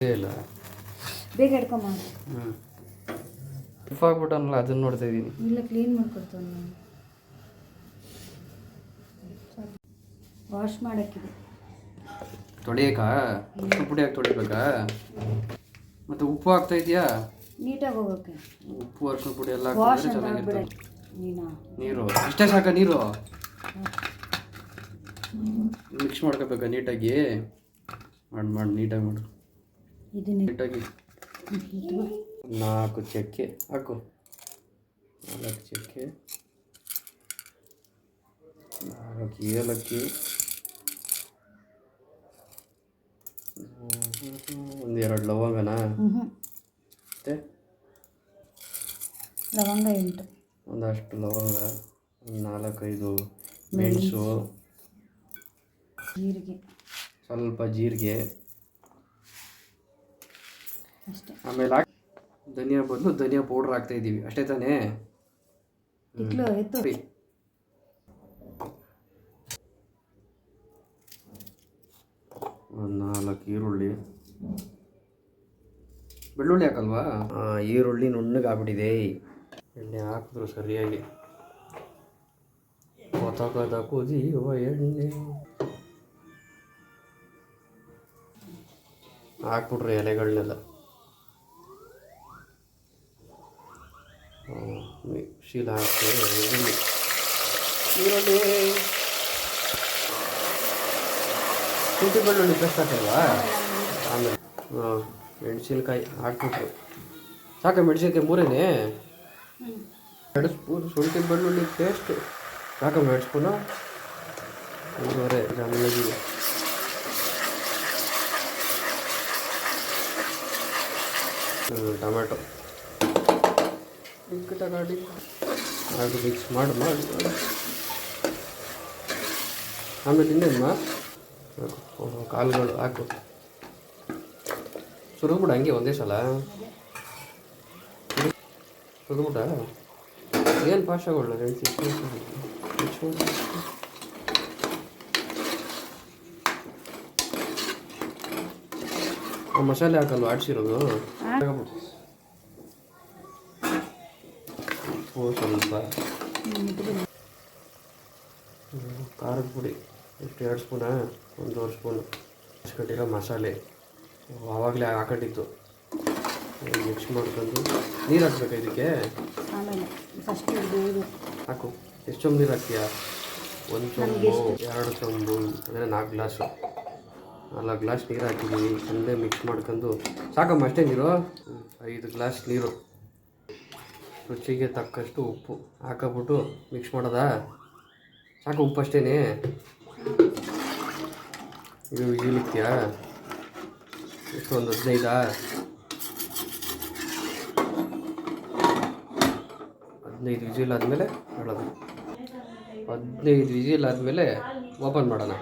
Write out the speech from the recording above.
ಇಲ್ಲ ಬೇಗ ಹಿಡ್ಕೊಂಬ. ಉಪ್ಪು ಹಾಕ್ಬಿಟ್ಟನಲ್ಲ ಅದನ್ನ ನೋಡ್ತಾ ಇದ್ದೀನಿ. ಇಲ್ಲ ಕ್ಲೀನ್ ಮಾಡ್ಕೊಡ್ತಾನೆ ನಾನು. ವಾಶ್ ಮಾಡೋಕ್ಕಿದೆ. ತೊಳೆಯಕ್ಕ ಉಪ್ಪು ಪುಡಿ ಹಾಕಿ ತೊಳಿಬೇಕಾ? ಮತ್ತು ಉಪ್ಪು ಹಾಕ್ತಾ ಇದೆಯಾ? ನೀಟಾಗಿ ಹೋಗೋಕ್ಕೆ ಉಪ್ಪು ಅರಿಶಿನ ಪುಡಿ ಎಲ್ಲ ವಾಶ್ ಹಾಕಿದ್ರೆ ಅಂತ ಚೆನ್ನಾಗಿರ್ತದೆ. ನೀನು ನೀರು ಇಷ್ಟೇ ಸಾಕ? ನೀರು ಮಿಕ್ಸ್ ಮಾಡ್ಕೋಬೇಕಾ ನೀಟಾಗಿ? ಮಾಡಿ ನೀಟಾಗಿ ಮಾಡು. ಇದು ನೀಟಾಗಿ 4 ಚಕ್ಕೆ ಹಾಕು. 4 ಚಕ್ಕೆ, 4 ಏಲಕ್ಕಿ, 1-2 ಲವಂಗನಾ? ಮತ್ತೆ ಲವಂಗ 8, ಒಂದಷ್ಟು ಲವಂಗ, 4-5 ಮೆಣಸು, ಜೀರಿಗೆ, ಸ್ವಲ್ಪ ಜೀರಿಗೆ ಅಷ್ಟೇ. ಆಮೇಲೆ ಧನಿಯಾ ಬದಲು ಧನಿಯಾ ಪೌಡ್ರ್ ಹಾಕ್ತಾ ಇದ್ದೀವಿ ಅಷ್ಟೇ ತಾನೇ? ತಿಕ್ಲು ಎತ್ತು. ಒಂದು 4 ಈರುಳ್ಳಿ, ಬೆಳ್ಳುಳ್ಳಿ ಹಾಕಲ್ವಾ? ಈರುಳ್ಳಿ ನುಣ್ಣಗಾಗ್ಬಿಟ್ಟಿದೆ. ಎಣ್ಣೆ ಹಾಕಿದ್ರು ಸರಿಯಾಗಿ. ಕೊತಕದ ಕುದಿಯುವ ಎಣ್ಣೆ ಹಾಕ್ಬಿಟ್ರೆ ಎಲೆಗಳನ್ನೆಲ್ಲ ಮಿಕ್ಸಿಲಿ ಹಾಕಿ ಈರುಳ್ಳಿ ಶುಂಠಿ ಬೆಳ್ಳುಳ್ಳಿ ಪೇಸ್ಟ್ ಹಾಕಲ್ವಾ? ಆಮೇಲೆ ಮೆಣಸಿನ್ಕಾಯಿ ಹಾಕ್ಬಿಟ್ರು ಸಾಕ? ಮೆಣಸಿನ್ಕಾಯಿ 3 2 ಸ್ಪೂನ್ ಶುಂಠಿ ಬೆಳ್ಳುಳ್ಳಿ ಪೇಸ್ಟ್ ಸಾಕಮ್ಮ? 2 ಸ್ಪೂನು 1.5 ಜಾಮೂನಿಗೆ ಟೊಮೆಟೊ ತಗೊಂಡು ಹಾಕಿ ಮಿಕ್ಸ್ ಮಾಡಿ ಆಮೇಲೆ ಇನ್ನೇನು ಹಾಕು. ಕಾಳುಗಳು ಹಾಕು. ಸುರಿದ್ಬಿಡ ಹಂಗೆ ಒಂದೇ ಸಲ ಸುರಿದ್ಬಿಟ್ಟ. ಏನು ಪಾಶಗಳು ಮಸಾಲೆ ಹಾಕಲ್ವ ಆಡಿಸಿರೋದು? ಉಪ್ಪು ಸ್ವಲ್ಪ, ಖಾರದ ಪುಡಿ ಎಷ್ಟು 2 ಸ್ಪೂನಾ? 1.5 ಸ್ಪೂನು ಕಟ್ಟಿರೋ ಮಸಾಲೆ ಆವಾಗಲೇ ಹಾಕೊಂಡಿತ್ತು. ಮಿಕ್ಸ್ ಮಾಡ್ಕೊಂಡು ನೀರು ಹಾಕ್ಬೇಕಾ ಇದಕ್ಕೆ? ಹಾಕು. ಎಷ್ಟು ಚೊಂಬು ನೀರು ಹಾಕ್ತೀಯಾ? 1 ಚೊಂಬು, 2 ಚೊಂಬು ಅಂದರೆ 4 ಗ್ಲಾಸು. 4 ಗ್ಲಾಸ್ ನೀರು ಹಾಕಿದ್ದೀವಿ. ಚೆಂದ ಮಿಕ್ಸ್ ಮಾಡ್ಕೊಂಡು ಸಾಕಮ್ಮ ಅಷ್ಟೇ ನೀರು? 5 ಗ್ಲಾಸ್ ನೀರು. ರುಚಿಗೆ ತಕ್ಕಷ್ಟು ಉಪ್ಪು ಹಾಕಬಿಟ್ಟು ಮಿಕ್ಸ್ ಮಾಡೋದಾ? ಸಾಕು ಉಪ್ಪು ಅಷ್ಟೇನೆ? ಇದು ವಿಜಿಲಿಕ್ತೀಯಾ? ಎಷ್ಟು ಒಂದು 15? 15 ವಿಜಿಲ್ ಆದಮೇಲೆ ಹೇಳೋದು. 15 ವಿಜಿಲ್ ಆದಮೇಲೆ ಓಪನ್ ಮಾಡೋಣ.